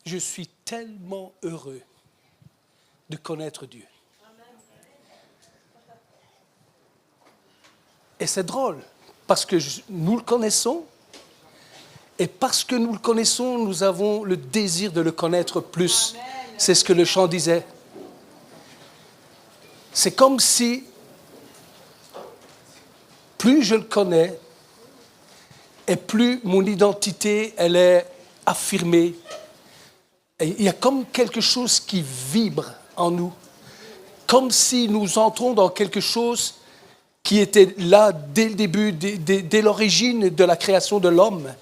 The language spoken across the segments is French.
je suis tellement heureux de connaître Dieu. Et c'est drôle, parce que nous le connaissons, et parce que nous le connaissons, nous avons le désir de le connaître plus. C'est ce que le chant disait. C'est comme si, plus je le connais, et plus mon identité, elle est affirmée. Et il y a comme quelque chose qui vibre en nous. Comme si nous entrons dans quelque chose qui était là dès le début, dès l'origine de la création de l'homme.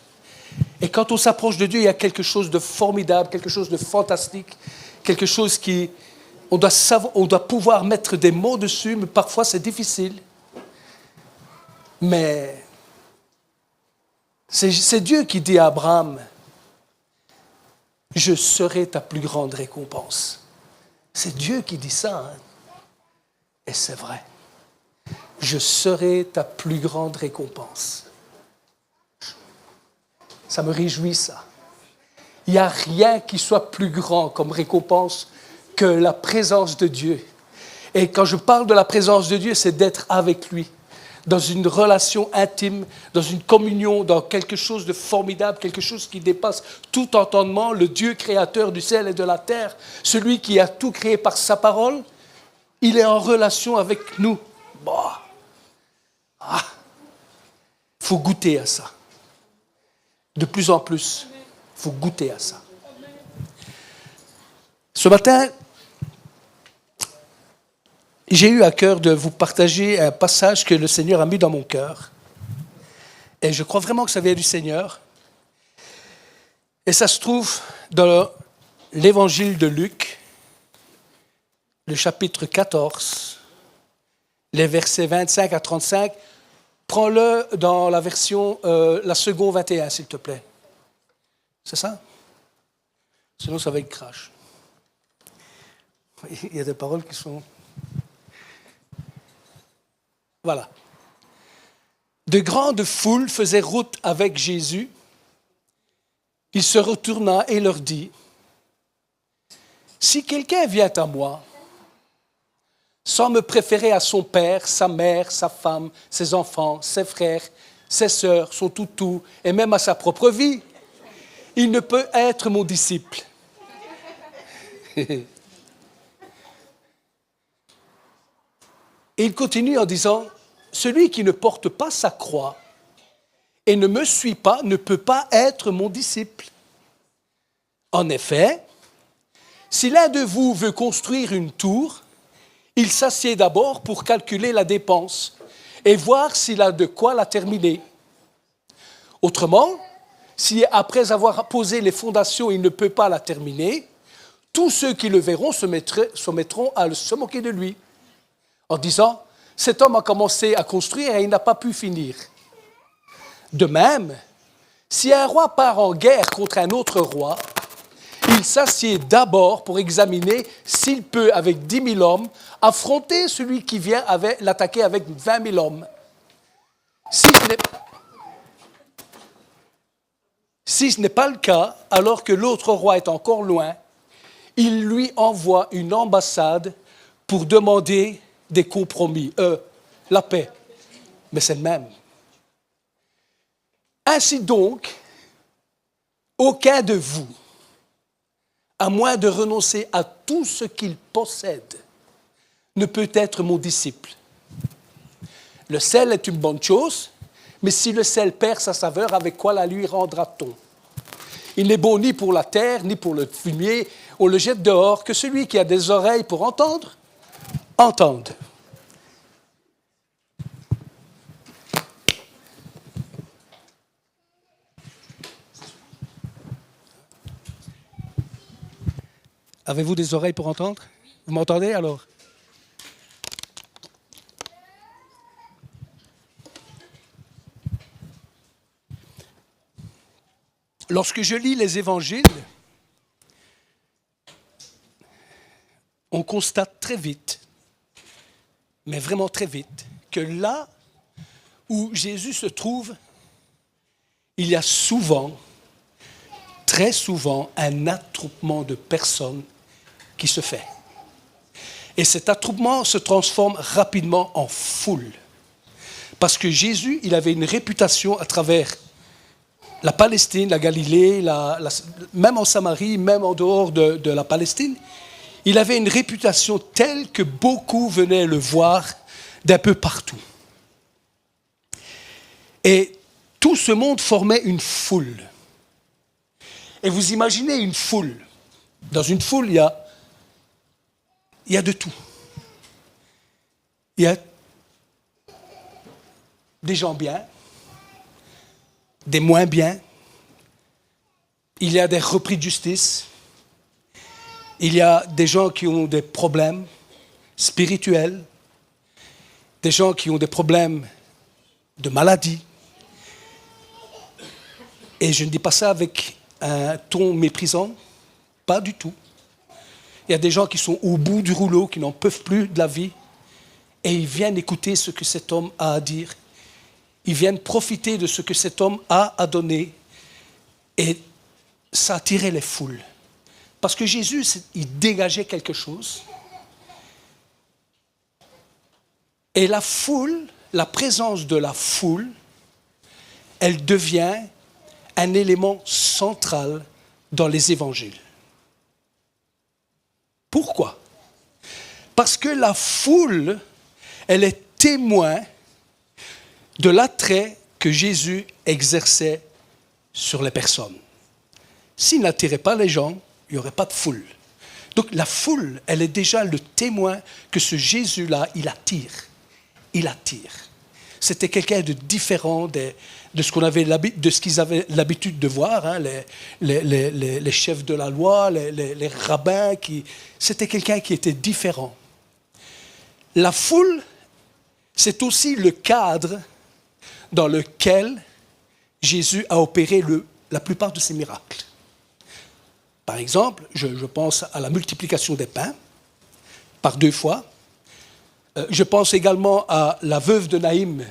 Et quand on s'approche de Dieu, il y a quelque chose de formidable, quelque chose de fantastique, quelque chose qui... On doit pouvoir mettre des mots dessus, mais parfois c'est difficile. Mais c'est Dieu qui dit à Abraham, « Je serai ta plus grande récompense. » C'est Dieu qui dit ça. Hein? Et c'est vrai. Je serai ta plus grande récompense. Ça me réjouit, ça. Il n'y a rien qui soit plus grand comme récompense que la présence de Dieu. Et quand je parle de la présence de Dieu, c'est d'être avec lui, dans une relation intime, dans une communion, dans quelque chose de formidable, quelque chose qui dépasse tout entendement, le Dieu créateur du ciel et de la terre, celui qui a tout créé par sa parole, il est en relation avec nous. Bah. Ah. Faut goûter à ça. De plus en plus, il faut goûter à ça. Ce matin, j'ai eu à cœur de vous partager un passage que le Seigneur a mis dans mon cœur. Et je crois vraiment que ça vient du Seigneur. Et ça se trouve dans l'Évangile de Luc, le chapitre 14, les versets 25 à 35. Prends-le dans la version, la seconde 21, s'il te plaît. C'est ça? Sinon, ça va être crash. Il y a des paroles qui sont... Voilà. De grandes foules faisaient route avec Jésus. Il se retourna et leur dit, « Si quelqu'un vient à moi, sans me préférer à son père, sa mère, sa femme, ses enfants, ses frères, ses sœurs, son toutou, et même à sa propre vie, il ne peut être mon disciple. » Et il continue en disant, « Celui qui ne porte pas sa croix et ne me suit pas ne peut pas être mon disciple. En effet, si l'un de vous veut construire une tour, il s'assied d'abord pour calculer la dépense et voir s'il a de quoi la terminer. Autrement, si après avoir posé les fondations, il ne peut pas la terminer, tous ceux qui le verront se mettront à se moquer de lui, en disant, « Cet homme a commencé à construire et il n'a pas pu finir. » De même, si un roi part en guerre contre un autre roi, il s'assied d'abord pour examiner s'il peut, avec 10 000 hommes, affronter celui qui vient l'attaquer avec 20 000 hommes. Si ce n'est pas le cas, alors que l'autre roi est encore loin, il lui envoie une ambassade pour demander des compromis, la paix. Mais c'est le même. Ainsi donc, aucun de vous, à moins de renoncer à tout ce qu'il possède, ne peut être mon disciple. Le sel est une bonne chose, mais si le sel perd sa saveur, avec quoi la lui rendra-t-on? Il n'est bon ni pour la terre, ni pour le fumier, on le jette dehors, que celui qui a des oreilles pour entendre, entende. Avez-vous des oreilles pour entendre? Vous m'entendez alors? Lorsque je lis les évangiles, on constate très vite, mais vraiment très vite, que là où Jésus se trouve, il y a souvent très souvent un attroupement de personnes qui se fait. Et cet attroupement se transforme rapidement en foule. Parce que Jésus, il avait une réputation à travers la Palestine, la Galilée, même en Samarie, même en dehors de la Palestine. Il avait une réputation telle que beaucoup venaient le voir d'un peu partout. Et tout ce monde formait une foule. Et vous imaginez une foule. Dans une foule, il y a de tout. Il y a des gens bien, des moins bien. Il y a des repris de justice. Il y a des gens qui ont des problèmes spirituels, des gens qui ont des problèmes de maladie. Et je ne dis pas ça avec un ton méprisant, pas du tout. Il y a des gens qui sont au bout du rouleau, qui n'en peuvent plus de la vie, et ils viennent écouter ce que cet homme a à dire. Ils viennent profiter de ce que cet homme a à donner, et ça attirait les foules. Parce que Jésus, il dégageait quelque chose. Et la foule, la présence de la foule, elle devient un élément central dans les évangiles. Pourquoi? Parce que la foule, elle est témoin de l'attrait que Jésus exerçait sur les personnes. S'il n'attirait pas les gens, il n'y aurait pas de foule. Donc la foule, elle est déjà le témoin que ce Jésus-là, il attire. Il attire. C'était quelqu'un de différent de ce qu'ils avaient l'habitude de voir, hein, les chefs de la loi, les rabbins. C'était quelqu'un qui était différent. La foule, c'est aussi le cadre dans lequel Jésus a opéré la plupart de ses miracles. Par exemple, je pense à la multiplication des pains par 2 fois. Je pense également à la veuve de Naïm.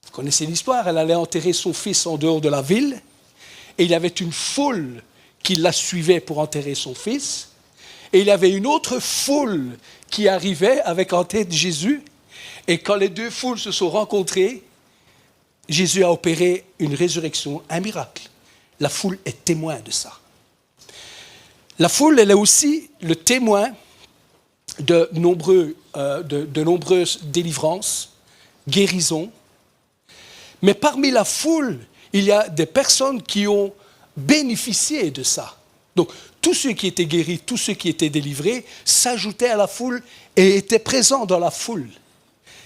Vous connaissez l'histoire, elle allait enterrer son fils en dehors de la ville, et il y avait une foule qui la suivait pour enterrer son fils, et il y avait une autre foule qui arrivait avec en tête Jésus, et quand les 2 foules se sont rencontrées, Jésus a opéré une résurrection, un miracle. La foule est témoin de ça. La foule, elle est aussi le témoin de nombreuses délivrances, guérisons. Mais parmi la foule, il y a des personnes qui ont bénéficié de ça. Donc, tous ceux qui étaient guéris, tous ceux qui étaient délivrés, s'ajoutaient à la foule et étaient présents dans la foule.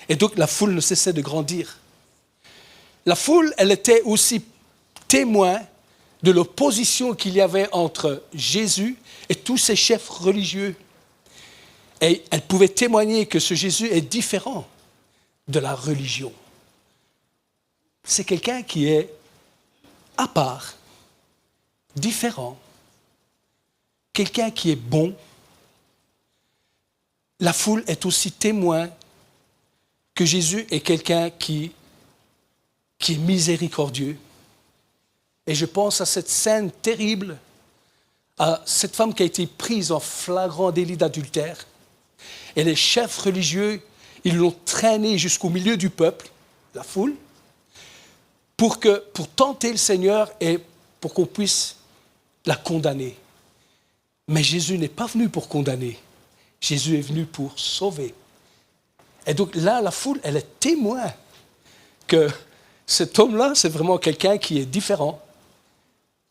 Et donc, la foule ne cessait de grandir. La foule, elle était aussi témoin de l'opposition qu'il y avait entre Jésus et tous ces chefs religieux. Et elle pouvait témoigner que ce Jésus est différent de la religion. C'est quelqu'un qui est à part, différent, quelqu'un qui est bon. La foule est aussi témoin que Jésus est quelqu'un qui est miséricordieux. Et je pense à cette scène terrible, à cette femme qui a été prise en flagrant délit d'adultère. Et les chefs religieux, ils l'ont traînée jusqu'au milieu du peuple, la foule, pour tenter le Seigneur et pour qu'on puisse la condamner. Mais Jésus n'est pas venu pour condamner. Jésus est venu pour sauver. Et donc là, la foule, elle est témoin que cet homme-là, c'est vraiment quelqu'un qui est différent.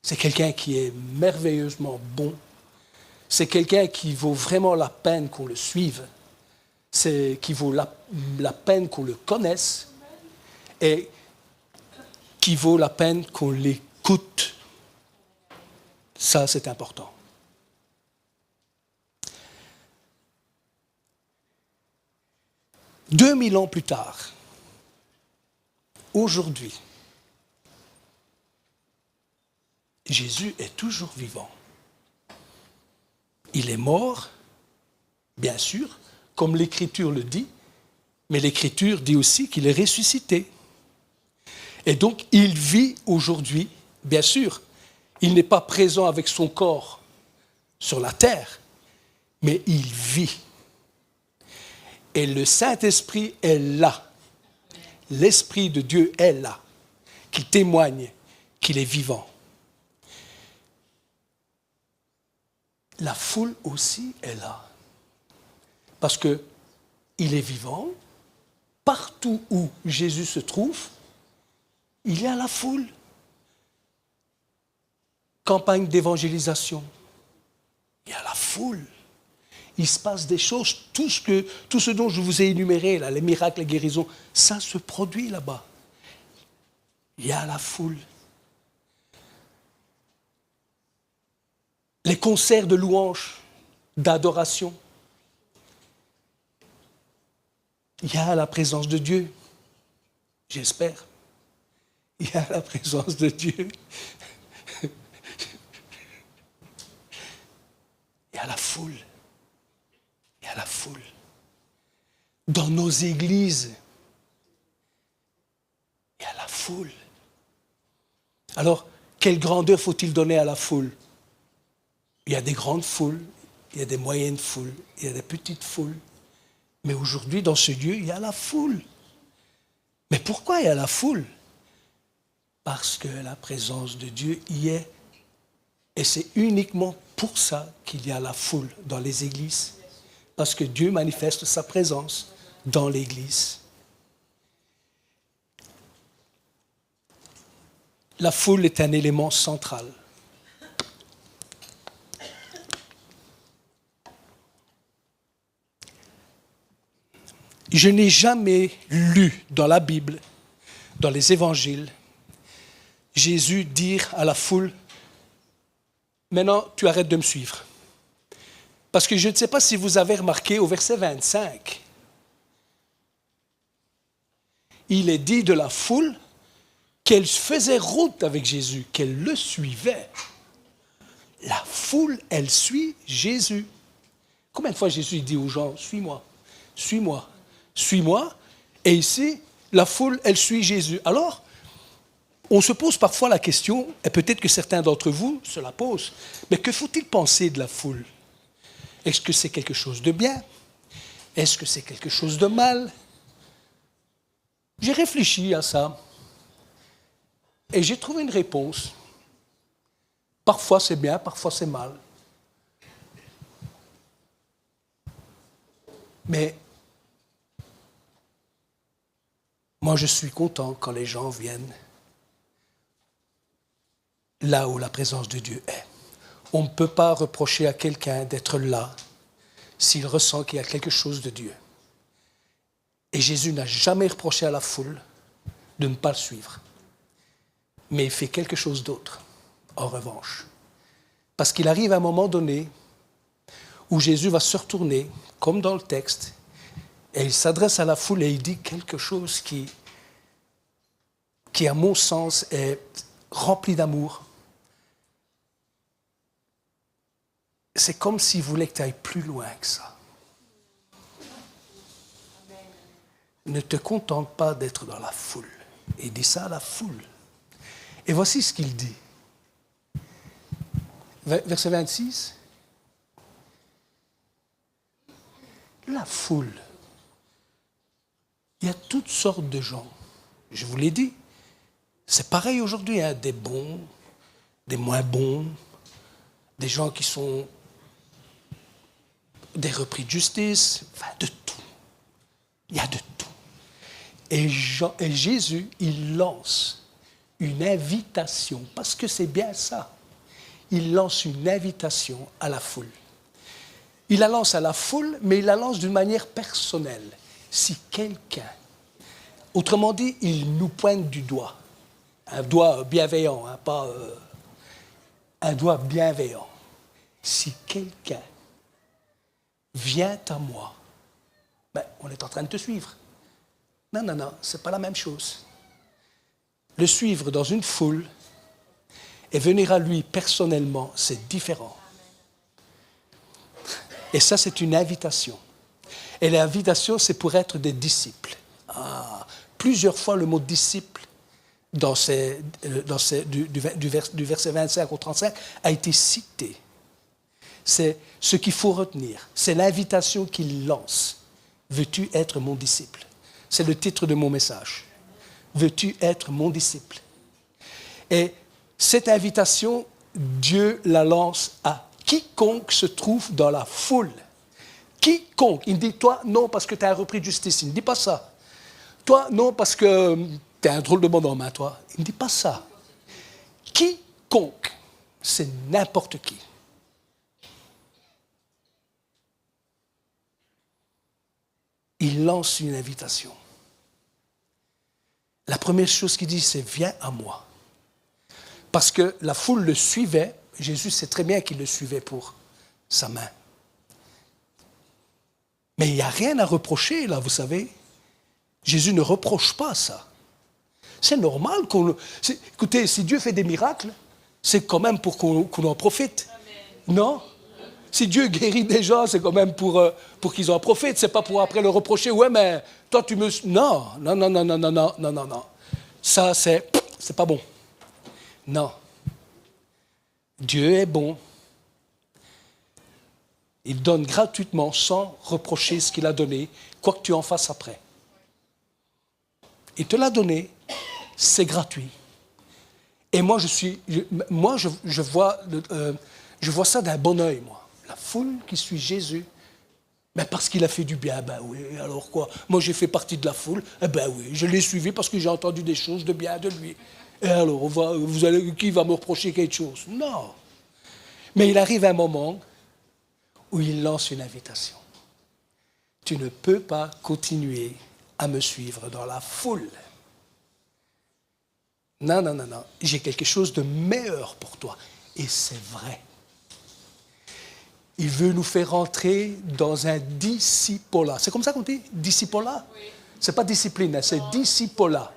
C'est quelqu'un qui est merveilleusement bon. C'est quelqu'un qui vaut vraiment la peine qu'on le suive. C'est qui vaut la peine qu'on le connaisse et qui vaut la peine qu'on l'écoute. Ça, c'est important. « 2000 ans plus tard, aujourd'hui, Jésus est toujours vivant. Il est mort, bien sûr, comme l'Écriture le dit, mais l'Écriture dit aussi qu'il est ressuscité. Et donc, il vit aujourd'hui, bien sûr, Il n'est pas présent avec son corps sur la terre, mais il vit. Et le Saint-Esprit est là. L'Esprit de Dieu est là, qui témoigne qu'il est vivant. La foule aussi est là, parce qu'il est vivant. Partout où Jésus se trouve, il y a la foule. Campagne d'évangélisation, il y a la foule. Il se passe des choses, tout ce dont je vous ai énuméré, là, les miracles, les guérisons, ça se produit là-bas. Il y a la foule. Les concerts de louanges, d'adoration. Il y a la présence de Dieu, j'espère. Il y a la présence de Dieu. Il y a la foule. Il y a la foule. Dans nos églises, il y a la foule. Alors, quelle grandeur faut-il donner à la foule? Il y a des grandes foules, il y a des moyennes foules, il y a des petites foules. Mais aujourd'hui, dans ce lieu, il y a la foule. Mais pourquoi il y a la foule? Parce que la présence de Dieu y est. Et c'est uniquement pour ça qu'il y a la foule dans les églises. Parce que Dieu manifeste sa présence dans l'église. La foule est un élément central. Je n'ai jamais lu dans la Bible, dans les évangiles, Jésus dire à la foule, maintenant tu arrêtes de me suivre. Parce que je ne sais pas si vous avez remarqué au verset 25, il est dit de la foule qu'elle faisait route avec Jésus, qu'elle le suivait. La foule, elle suit Jésus. Combien de fois Jésus dit aux gens, suis-moi, suis-moi, suis-moi. Et ici, la foule, elle suit Jésus. Alors, on se pose parfois la question, et peut-être que certains d'entre vous se la posent, mais que faut-il penser de la foule? Est-ce que c'est quelque chose de bien? Est-ce que c'est quelque chose de mal? J'ai réfléchi à ça et j'ai trouvé une réponse. Parfois c'est bien, parfois c'est mal. Mais moi je suis content quand les gens viennent là où la présence de Dieu est. On ne peut pas reprocher à quelqu'un d'être là s'il ressent qu'il y a quelque chose de Dieu. Et Jésus n'a jamais reproché à la foule de ne pas le suivre. Mais il fait quelque chose d'autre, en revanche. Parce qu'il arrive à un moment donné où Jésus va se retourner, comme dans le texte, et il s'adresse à la foule et il dit quelque chose qui à mon sens, est rempli d'amour. C'est comme s'il voulait que tu ailles plus loin que ça. Ne te contente pas d'être dans la foule. Il dit ça à la foule. Et voici ce qu'il dit. Verset 26. La foule. Il y a toutes sortes de gens. Je vous l'ai dit. C'est pareil aujourd'hui, hein, des bons, des moins bons, des gens qui sont des repris de justice, enfin de tout. Il y a de tout. Et Jésus, il lance une invitation, parce que c'est bien ça. Il lance une invitation à la foule. Il la lance à la foule, mais il la lance d'une manière personnelle. Si quelqu'un, autrement dit, il nous pointe du doigt. Un doigt bienveillant, hein, pas un doigt bienveillant. Si quelqu'un vient à moi, ben, on est en train de te suivre. Non, non, non, ce n'est pas la même chose. Le suivre dans une foule et venir à lui personnellement, c'est différent. Et ça, c'est une invitation. Et l'invitation, c'est pour être des disciples. Ah, plusieurs fois, le mot disciple du verset 25 au 35 a été cité. C'est ce qu'il faut retenir. C'est l'invitation qu'il lance. Veux-tu être mon disciple? C'est le titre de mon message. Veux-tu être mon disciple? Et cette invitation, Dieu la lance à quiconque se trouve dans la foule. Quiconque. Il dit, toi, non, parce que tu as repris de justice. Il ne dit pas ça. Toi, non, parce que tu es un drôle de bonhomme, hein, toi. Il ne dit pas ça. Quiconque, c'est n'importe qui. Il lance une invitation. La première chose qu'il dit, c'est « Viens à moi ». Parce que la foule le suivait. Jésus sait très bien qu'il le suivait pour sa main. Mais il n'y a rien à reprocher, là, vous savez. Jésus ne reproche pas ça. C'est normal qu'on... Écoutez, si Dieu fait des miracles, c'est quand même pour qu'on en profite. Amen. Non? Si Dieu guérit des gens, c'est quand même pour qu'ils en profitent. C'est pas pour après le reprocher. Ouais, mais toi, tu me... Non. Ça, c'est pas bon. Non. Dieu est bon. Il donne gratuitement sans reprocher ce qu'il a donné, quoi que tu en fasses après. Il te l'a donné, c'est gratuit. Et moi, je vois ça d'un bon œil, moi. La foule qui suit Jésus, ben parce qu'il a fait du bien, ben oui, alors quoi? Moi, j'ai fait partie de la foule, ben oui, je l'ai suivi parce que j'ai entendu des choses de bien de lui. Et alors, qui va me reprocher quelque chose? Non. Mais il arrive un moment où il lance une invitation. Tu ne peux pas continuer à me suivre dans la foule. Non. J'ai quelque chose de meilleur pour toi. Et c'est vrai. Il veut nous faire entrer dans un discipolat. C'est comme ça qu'on dit? Discipolat? Oui. Ce n'est pas discipline, hein, c'est discipolat.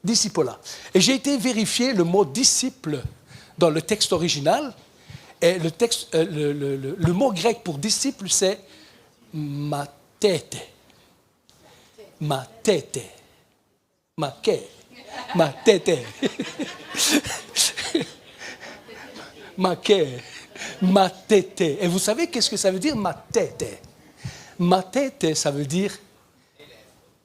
Discipolat. Et j'ai été vérifier le mot disciple dans le texte original. Et le mot grec pour disciple, c'est matete. Matete. Matete. Matete. Et vous savez qu'est-ce que ça veut dire, matete? Matete, ça veut dire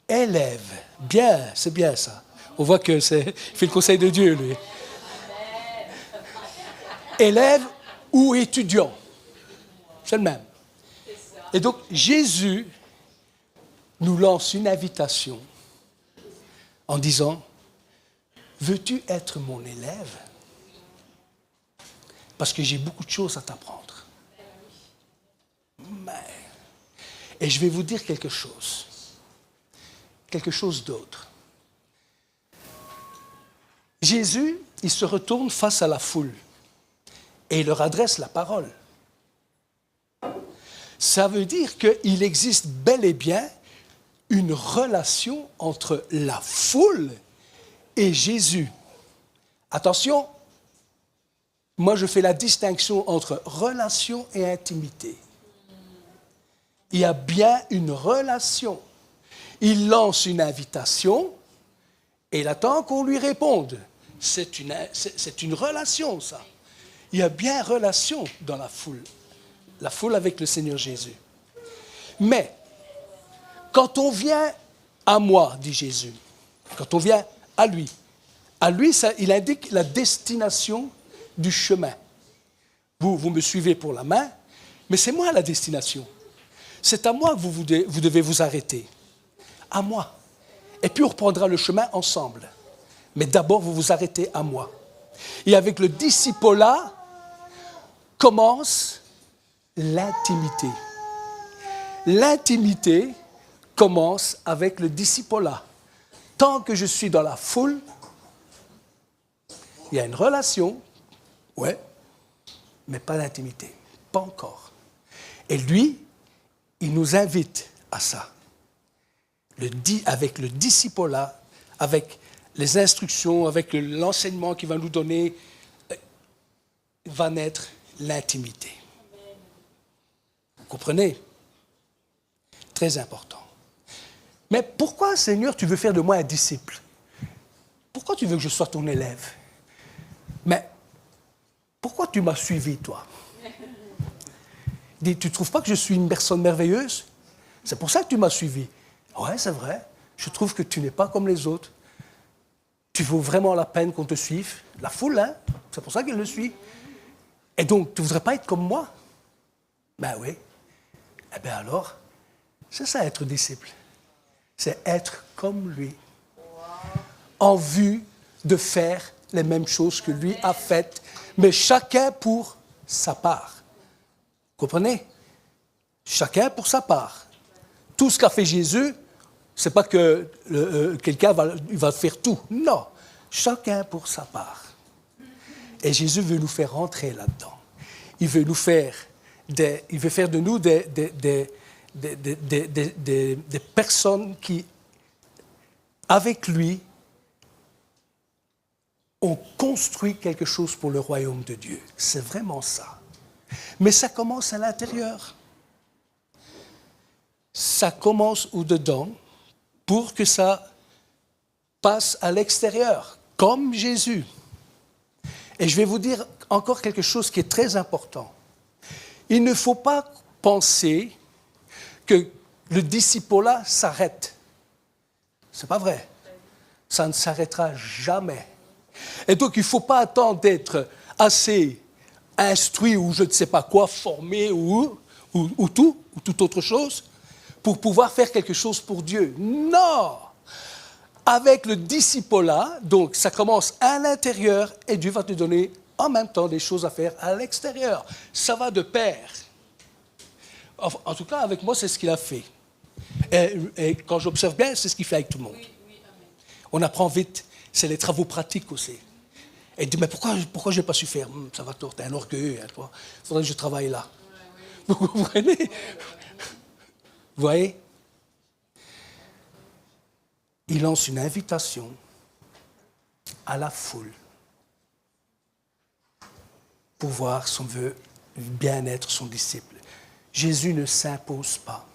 élève. Bien, c'est bien ça. On voit que il fait le conseil de Dieu, lui. Élève ou étudiant. C'est le même. Et donc, Jésus nous lance une invitation en disant, veux-tu être mon élève? Parce que j'ai beaucoup de choses à t'apprendre. Et je vais vous dire quelque chose d'autre. Jésus, il se retourne face à la foule et il leur adresse la parole. Ça veut dire qu'il existe bel et bien une relation entre la foule et Jésus. Attention, moi je fais la distinction entre relation et intimité. Il y a bien une relation. Il lance une invitation et il attend qu'on lui réponde. C'est une relation, ça. Il y a bien relation dans la foule avec le Seigneur Jésus. Mais, quand on vient à moi, dit Jésus, quand on vient à lui, ça, il indique la destination du chemin. Vous me suivez pour la main, mais c'est moi la destination. C'est à moi que vous devez vous arrêter. À moi. Et puis on reprendra le chemin ensemble. Mais d'abord, vous vous arrêtez à moi. Et avec le discipolat commence l'intimité. L'intimité commence avec le discipolat. Tant que je suis dans la foule, il y a une relation, ouais, mais pas d'intimité. Pas encore. Et lui, il nous invite à ça. Avec le discipolat, avec les instructions, avec l'enseignement qu'il va nous donner, va naître l'intimité. Vous comprenez? Très important. Mais pourquoi, Seigneur, tu veux faire de moi un disciple? pourquoi tu veux que je sois ton élève? Mais pourquoi tu m'as suivi, toi? Il dit, tu ne trouves pas que je suis une personne merveilleuse? C'est pour ça que tu m'as suivi. Ouais, c'est vrai. Je trouve que tu n'es pas comme les autres. Tu vaux vraiment la peine qu'on te suive. La foule, hein? C'est pour ça qu'elle le suit. Et donc, tu ne voudrais pas être comme moi? Ben oui. Eh bien alors, c'est ça être disciple. C'est être comme lui. En vue de faire les mêmes choses que lui a faites, mais chacun pour sa part. Comprenez? Chacun pour sa part. Tout ce qu'a fait Jésus, c'est pas que quelqu'un va faire tout. Non. Chacun pour sa part. Et Jésus veut nous faire rentrer là-dedans. Il veut faire de nous des personnes qui, avec lui, ont construit quelque chose pour le royaume de Dieu. C'est vraiment ça. Mais ça commence à l'intérieur. Ça commence au-dedans pour que ça passe à l'extérieur, comme Jésus. Et je vais vous dire encore quelque chose qui est très important. Il ne faut pas penser que le discipolat s'arrête. C'est pas vrai. Ça ne s'arrêtera jamais. Et donc, il ne faut pas attendre d'être assez instruit ou je ne sais pas quoi, formé ou toute autre chose pour pouvoir faire quelque chose pour Dieu. Non! Avec le discipolat, donc ça commence à l'intérieur et Dieu va te donner en même temps des choses à faire à l'extérieur. Ça va de pair. En tout cas, avec moi, c'est ce qu'il a fait. Et quand j'observe bien, c'est ce qu'il fait avec tout le monde. On apprend vite. C'est les travaux pratiques aussi. Et il dit, mais pourquoi je n'ai pas su faire? Ça va tort, t'es un orgueil, hein, toi. Il faudrait que je travaille là. Vous comprenez? Vous voyez? Il lance une invitation à la foule pour voir son veut bien-être son disciple. Jésus ne s'impose pas.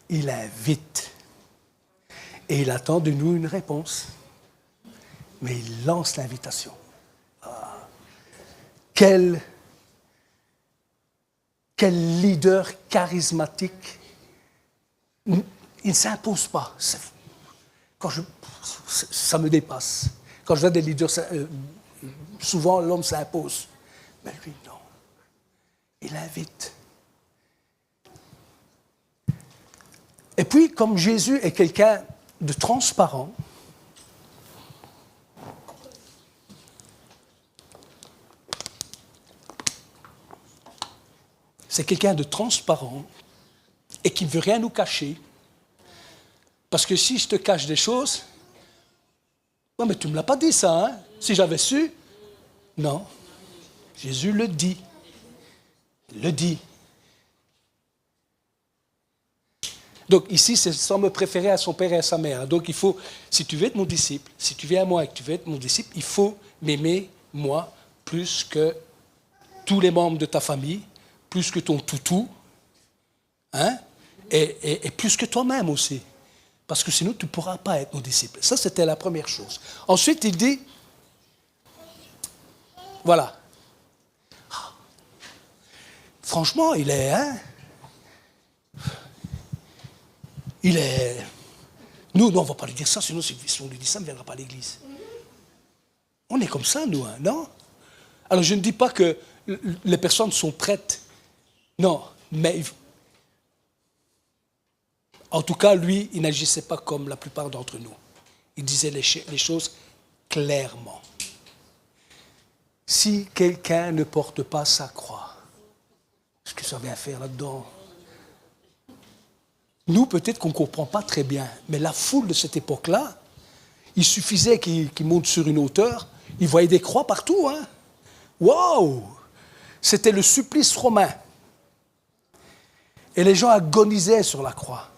Il invite. Et il attend de nous une réponse. Mais il lance l'invitation. Ah. Quel leader charismatique. Il ne s'impose pas. Ça me dépasse. Quand je vois des leaders, souvent l'homme s'impose. Mais lui, non. Il invite. Et puis, comme Jésus est quelqu'un de transparent, c'est quelqu'un de transparent et qui ne veut rien nous cacher. Parce que si je te cache des choses, ouais, mais tu ne me l'as pas dit ça, hein? Si j'avais su, non. Jésus le dit. Il le dit. Donc ici, c'est sans me préférer à son père et à sa mère. Donc il faut, si tu veux être mon disciple, si tu viens à moi et que tu veux être mon disciple, il faut m'aimer, moi, plus que tous les membres de ta famille, plus que ton toutou, hein? Et plus que toi-même aussi. Parce que sinon, tu ne pourras pas être mon disciple. Ça, c'était la première chose. Ensuite, il dit, voilà. Franchement, il est, hein? Il est... Nous, on ne va pas lui dire ça, sinon si on lui dit ça, on ne viendra pas à l'église. On est comme ça, nous, hein, non? Alors, je ne dis pas que les personnes sont prêtes. Non, mais... En tout cas, lui, il n'agissait pas comme la plupart d'entre nous. Il disait les choses clairement. Si quelqu'un ne porte pas sa croix, qu'est-ce que ça vient faire là-dedans? Nous, peut-être qu'on ne comprend pas très bien, mais la foule de cette époque-là, il suffisait qu'il monte sur une hauteur, il voyait des croix partout. Hein? Waouh! C'était le supplice romain. Et les gens agonisaient sur la croix.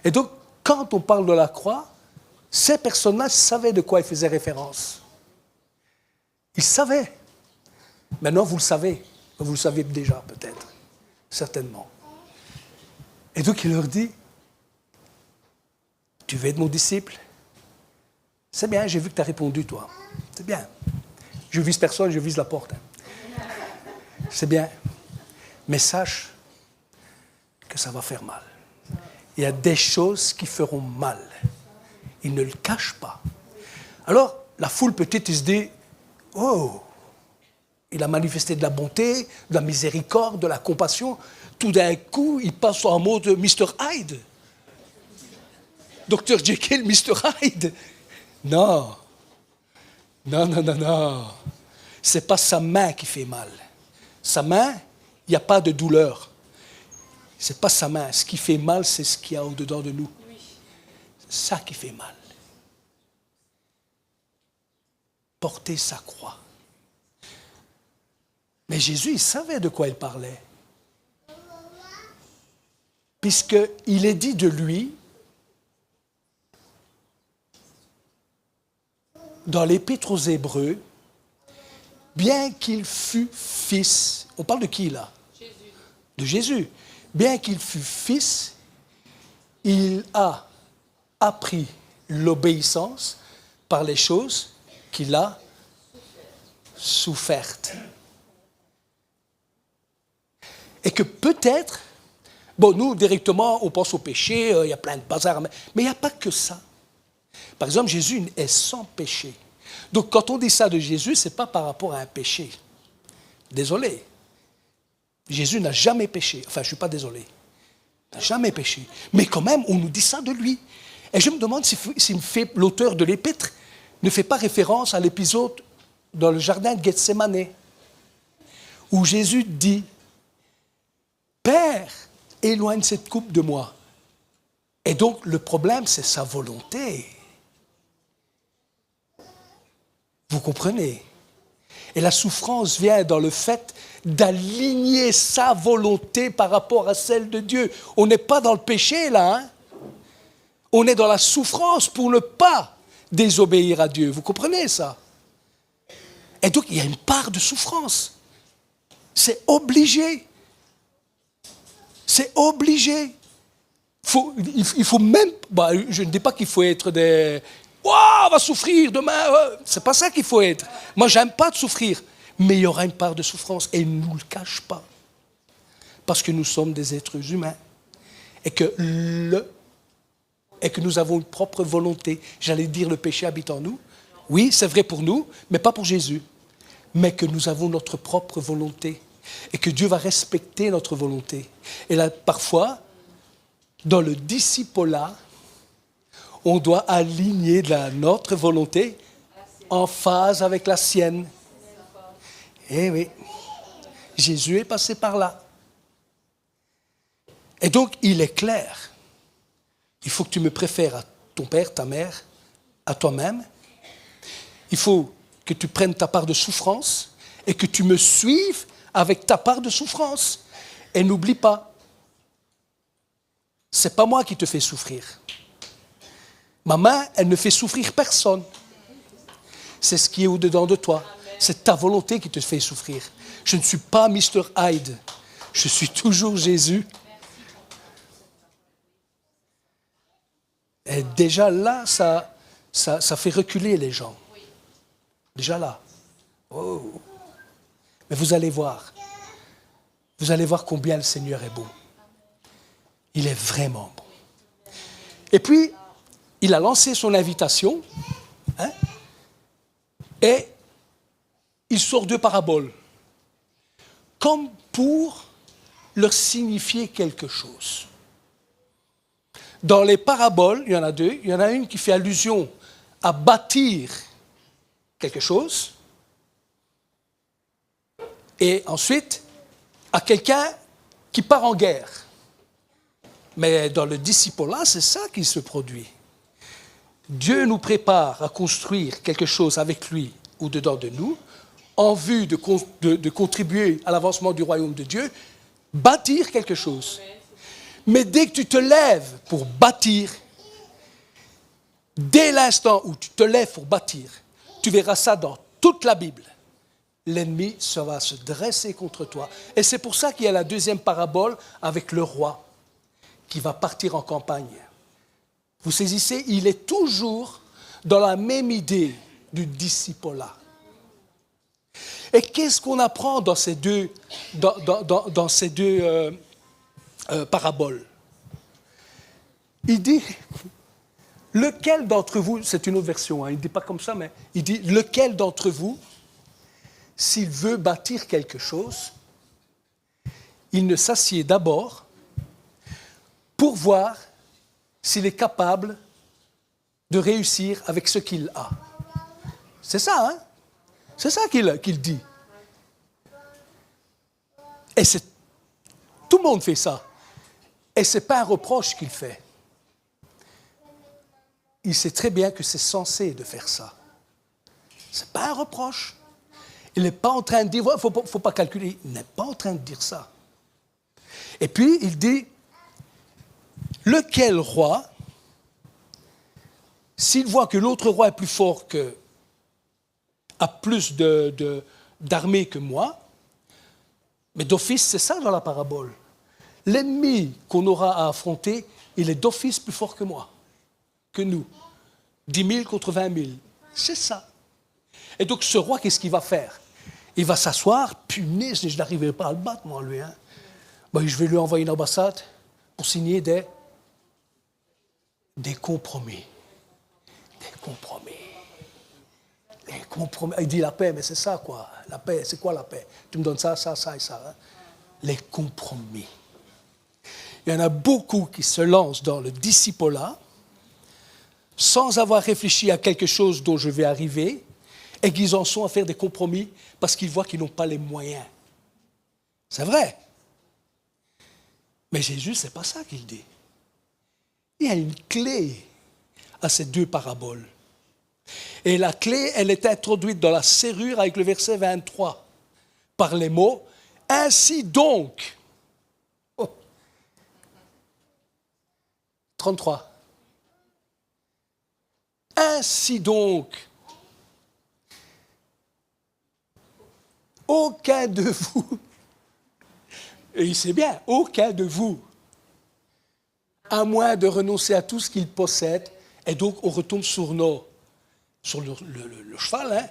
Et donc, quand on parle de la croix, ces personnages savaient de quoi ils faisaient référence. Ils savaient. Maintenant, vous le savez. Vous le savez déjà, peut-être. Certainement. Et donc, il leur dit, tu veux être mon disciple? C'est bien, j'ai vu que tu as répondu, toi. C'est bien. Je vise personne, je vise la porte. C'est bien. Mais sache que ça va faire mal. Il y a des choses qui feront mal. Il ne le cache pas. Alors, la foule peut-être se dit, oh, il a manifesté de la bonté, de la miséricorde, de la compassion. Tout d'un coup, il passe en mode Mr. Hyde. Dr. Jekyll, Mr. Hyde. Non. Non, non, non, non. Ce n'est pas sa main qui fait mal. Sa main, il n'y a pas de douleur. Ce n'est pas sa main. Ce qui fait mal, c'est ce qu'il y a au-dedans de nous. C'est ça qui fait mal. Porter sa croix. Mais Jésus, il savait de quoi il parlait. Puisqu'il est dit de lui, dans l'Épître aux Hébreux, bien qu'il fût fils, on parle de qui là? Jésus. De Jésus. Bien qu'il fût fils, il a appris l'obéissance par les choses qu'il a souffertes. Et que peut-être, bon, nous, directement, on pense au péché, il y a plein de bazar, mais il n'y a pas que ça. Par exemple, Jésus est sans péché. Donc, quand on dit ça de Jésus, ce n'est pas par rapport à un péché. Désolé. Jésus n'a jamais péché. Enfin, je ne suis pas désolé. Il n'a jamais péché. Mais quand même, on nous dit ça de lui. Et je me demande si l'auteur de l'Épître ne fait pas référence à l'épisode dans le jardin de Gethsémane, où Jésus dit, « Père, éloigne cette coupe de moi. » Et donc, le problème, c'est sa volonté. Vous comprenez? Et la souffrance vient dans le fait d'aligner sa volonté par rapport à celle de Dieu. On n'est pas dans le péché, là. Hein? On est dans la souffrance pour ne pas désobéir à Dieu. Vous comprenez ça? Et donc, il y a une part de souffrance. C'est obligé. C'est obligé. Il faut même... Bah, je ne dis pas qu'il faut être des... Wow, on va souffrir demain. C'est pas ça qu'il faut être. Moi, j'aime pas de souffrir. Mais il y aura une part de souffrance. Et il ne nous le cache pas. Parce que nous sommes des êtres humains. Et que nous avons une propre volonté. J'allais dire le péché habite en nous. Oui, c'est vrai pour nous, mais pas pour Jésus. Mais que nous avons notre propre volonté. Et que Dieu va respecter notre volonté. Et là, parfois, dans le discipolat, on doit aligner notre volonté en phase avec la sienne. Eh oui, Jésus est passé par là. Et donc, il est clair. Il faut que tu me préfères à ton père, ta mère, à toi-même. Il faut que tu prennes ta part de souffrance et que tu me suives avec ta part de souffrance. Et n'oublie pas, ce n'est pas moi qui te fais souffrir. Ma main, elle ne fait souffrir personne. C'est ce qui est au-dedans de toi. C'est ta volonté qui te fait souffrir. Je ne suis pas Mr. Hyde. Je suis toujours Jésus. Et déjà là, ça fait reculer les gens. Déjà là. Oh. Mais vous allez voir. Vous allez voir combien le Seigneur est bon. Il est vraiment bon. Et puis, il a lancé son invitation, hein, et il sort deux paraboles, comme pour leur signifier quelque chose. Dans les paraboles, il y en a deux. Il y en a une qui fait allusion à bâtir quelque chose, et ensuite à quelqu'un qui part en guerre. Mais dans le discipolat, c'est ça qui se produit. Dieu nous prépare à construire quelque chose avec lui au-dedans de nous, en vue de contribuer à l'avancement du royaume de Dieu, bâtir quelque chose. Mais dès que tu te lèves pour bâtir, dès l'instant où tu te lèves pour bâtir, tu verras ça dans toute la Bible. L'ennemi, ça va se dresser contre toi. Et c'est pour ça qu'il y a la deuxième parabole avec le roi qui va partir en campagne. Vous saisissez, il est toujours dans la même idée du discipolat. Et qu'est-ce qu'on apprend dans ces deux, paraboles? Il dit, lequel d'entre vous, c'est une autre version, hein, il ne dit pas comme ça, mais il dit, lequel d'entre vous, s'il veut bâtir quelque chose, il ne s'assied d'abord pour voir s'il est capable de réussir avec ce qu'il a. C'est ça, hein? C'est ça qu'il dit. Et tout le monde fait ça. Et ce n'est pas un reproche qu'il fait. Il sait très bien que c'est censé de faire ça. Ce n'est pas un reproche. Il n'est pas en train de dire, il ne faut pas calculer. Il n'est pas en train de dire ça. Et puis, il dit, lequel roi, s'il voit que l'autre roi est plus fort a plus d'armée que moi, mais d'office, c'est ça dans la parabole. L'ennemi qu'on aura à affronter, il est d'office plus fort que moi, que nous. 10 000 contre 20 000. C'est ça. Et donc ce roi, qu'est-ce qu'il va faire? Il va s'asseoir, punaise, je n'arriverai pas à le battre, moi, lui. Hein. Ben, je vais lui envoyer une ambassade pour signer des compromis. Des compromis. Les compromis. Il dit la paix, mais c'est ça, quoi. La paix, c'est quoi la paix? Tu me donnes ça, ça, ça et ça. Hein? Les compromis. Il y en a beaucoup qui se lancent dans le discipolat sans avoir réfléchi à quelque chose dont je vais arriver et qu'ils en sont à faire des compromis parce qu'ils voient qu'ils n'ont pas les moyens. C'est vrai. Mais Jésus, ce n'est pas ça qu'il dit. Il y a une clé à ces deux paraboles. Et la clé, elle est introduite dans la serrure avec le verset 23, par les mots « Ainsi donc ». Oh. 33. Ainsi donc, aucun de vous, et il sait bien, aucun de vous, à moins de renoncer à tout ce qu'il possède, et donc on retombe sur le cheval, hein,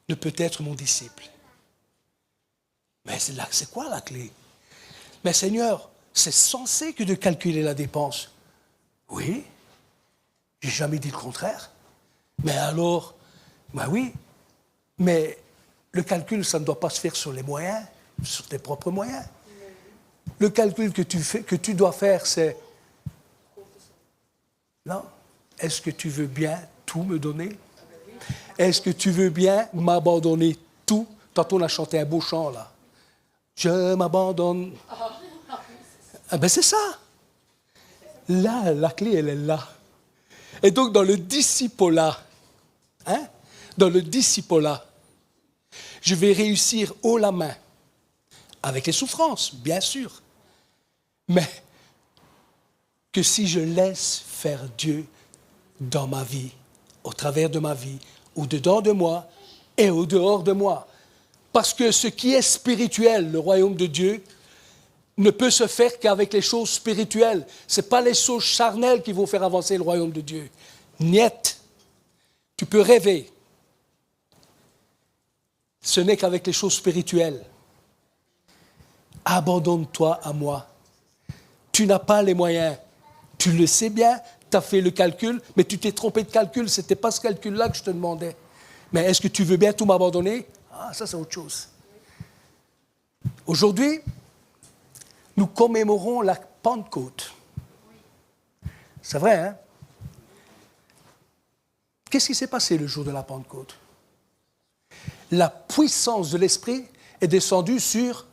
ne peut être mon disciple. Mais c'est quoi la clé? Mais Seigneur, c'est censé que de calculer la dépense. Oui, j'ai jamais dit le contraire. Mais alors, ben oui, mais le calcul, ça ne doit pas se faire sur les moyens, sur tes propres moyens. Le calcul que tu dois faire, c'est, non, est-ce que tu veux bien tout me donner? Est-ce que tu veux bien m'abandonner tout? Tantôt, on a chanté un beau chant, là. Je m'abandonne. Ah ben c'est ça. Là, la clé, elle est là. Et donc, dans le discipolat, je vais réussir haut la main, avec les souffrances, bien sûr, mais que si je laisse faire Dieu dans ma vie, au travers de ma vie, au-dedans de moi et au-dehors de moi. Parce que ce qui est spirituel, le royaume de Dieu, ne peut se faire qu'avec les choses spirituelles. Ce n'est pas les choses charnelles qui vont faire avancer le royaume de Dieu. Niet. Tu peux rêver. Ce n'est qu'avec les choses spirituelles. Abandonne-toi à moi. Tu n'as pas les moyens. Tu le sais bien, tu as fait le calcul, mais tu t'es trompé de calcul. Ce n'était pas ce calcul-là que je te demandais. Mais est-ce que tu veux bien tout m'abandonner? Ah, ça c'est autre chose. Aujourd'hui, nous commémorons la Pentecôte. C'est vrai, hein? Qu'est-ce qui s'est passé le jour de la Pentecôte? La puissance de l'Esprit est descendue sur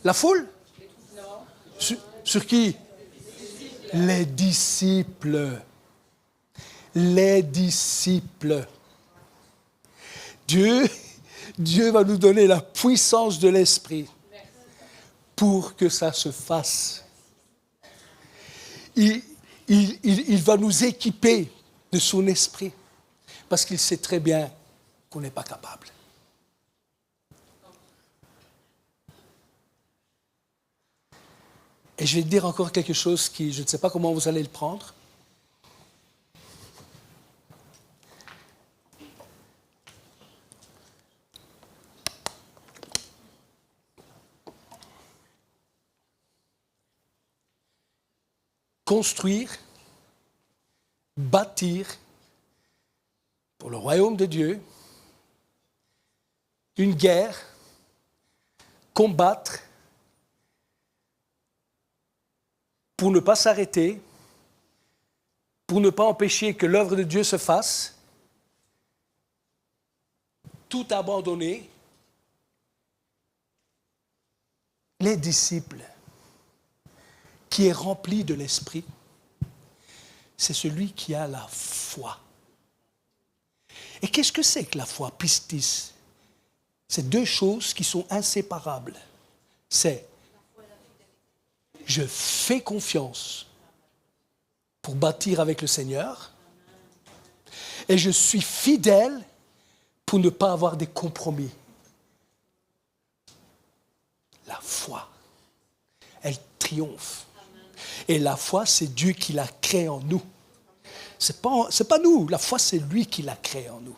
la foule? Sur qui? Les disciples. Les disciples. Dieu va nous donner la puissance de l'Esprit pour que ça se fasse. Il va nous équiper de son esprit parce qu'il sait très bien qu'on n'est pas capable. Et je vais te dire encore quelque chose qui, je ne sais pas comment vous allez le prendre. construire, bâtir pour le royaume de Dieu, une guerre, combattre pour ne pas s'arrêter, pour ne pas empêcher que l'œuvre de Dieu se fasse, tout abandonner. Les disciples qui est rempli de l'Esprit, c'est celui qui a la foi. Et qu'est-ce que c'est que la foi, pistis? C'est deux choses qui sont inséparables. C'est je fais confiance pour bâtir avec le Seigneur et je suis fidèle pour ne pas avoir des compromis. La foi, elle triomphe. Et la foi, c'est Dieu qui la crée en nous. C'est pas nous, la foi, c'est lui qui la crée en nous.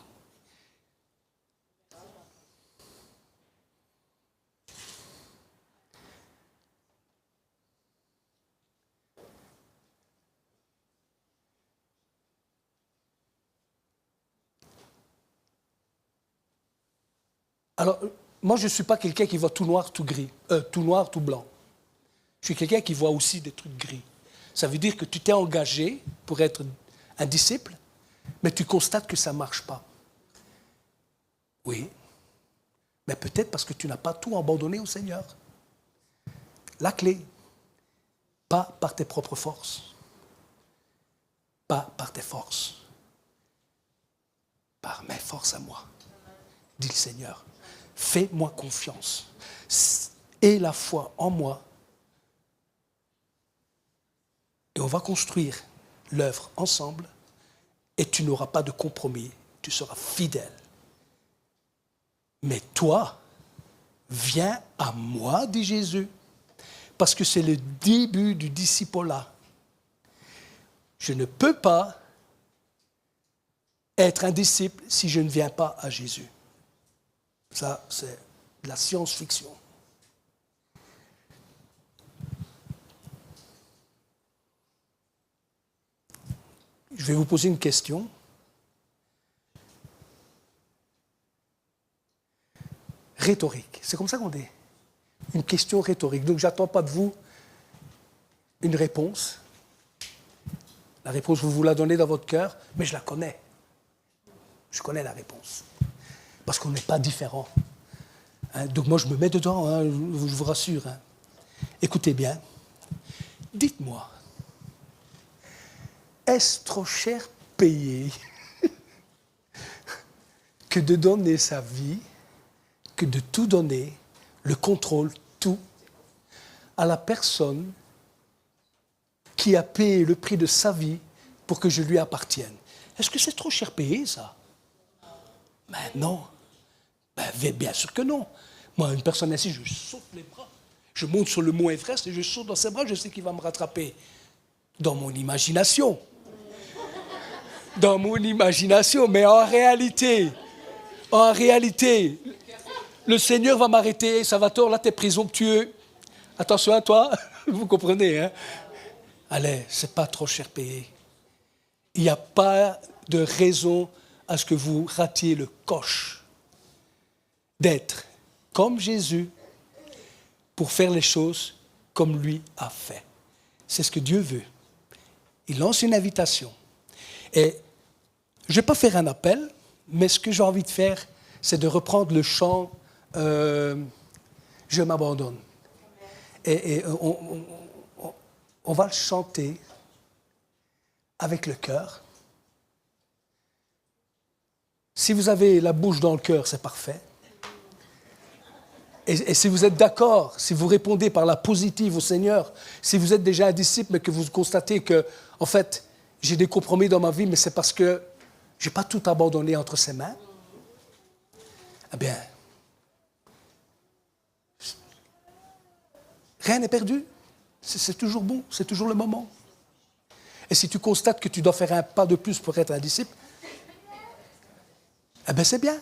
Alors, moi, je ne suis pas quelqu'un qui voit tout noir, tout gris, tout noir, tout blanc. Je suis quelqu'un qui voit aussi des trucs gris. Ça veut dire que tu t'es engagé pour être un disciple, mais tu constates que ça ne marche pas. Oui, mais peut-être parce que tu n'as pas tout abandonné au Seigneur. La clé, pas par tes propres forces, pas par tes forces, par mes forces à moi, dit le Seigneur. Fais-moi confiance. Aie la foi en moi. Et on va construire l'œuvre ensemble et tu n'auras pas de compromis. Tu seras fidèle. Mais toi, viens à moi, dit Jésus, parce que c'est le début du discipolat. Je ne peux pas être un disciple si je ne viens pas à Jésus. Ça, c'est de la science-fiction. Je vais vous poser une question. Rhétorique. C'est comme ça qu'on dit. Une question rhétorique. Donc, je n'attends pas de vous une réponse. La réponse, vous la donnez dans votre cœur, mais je la connais. Je connais la réponse. Parce qu'on n'est pas différents. Hein, donc, moi, je me mets dedans, hein, je vous rassure. Hein. Écoutez bien. Dites-moi. Est-ce trop cher payé que de donner sa vie, que de tout donner, le contrôle, tout, à la personne qui a payé le prix de sa vie pour que je lui appartienne? Est-ce que c'est trop cher payé, ça? Ben non. Ben, bien sûr que non. Moi, une personne ainsi, je saute les bras. Je monte sur le mont Everest et je saute dans ses bras, je sais qu'il va me rattraper. Dans mon imagination. Dans mon imagination, mais en réalité, le Seigneur va m'arrêter. Salvatore, là, t'es présomptueux. Attention à toi, vous comprenez, hein? Allez, c'est pas trop cher payé. Il n'y a pas de raison à ce que vous ratiez le coche d'être comme Jésus pour faire les choses comme lui a fait. C'est ce que Dieu veut. Il lance une invitation. Et je ne vais pas faire un appel, mais ce que j'ai envie de faire, c'est de reprendre le chant « Je m'abandonne ». Et on va le chanter avec le cœur. Si vous avez la bouche dans le cœur, c'est parfait. Et si vous êtes d'accord, si vous répondez par la positive au Seigneur, si vous êtes déjà un disciple, mais que vous constatez que, en fait, j'ai des compromis dans ma vie, mais c'est parce que je n'ai pas tout abandonné entre ses mains, eh bien, rien n'est perdu. C'est toujours bon, c'est toujours le moment. Et si tu constates que tu dois faire un pas de plus pour être un disciple, eh bien, c'est bien.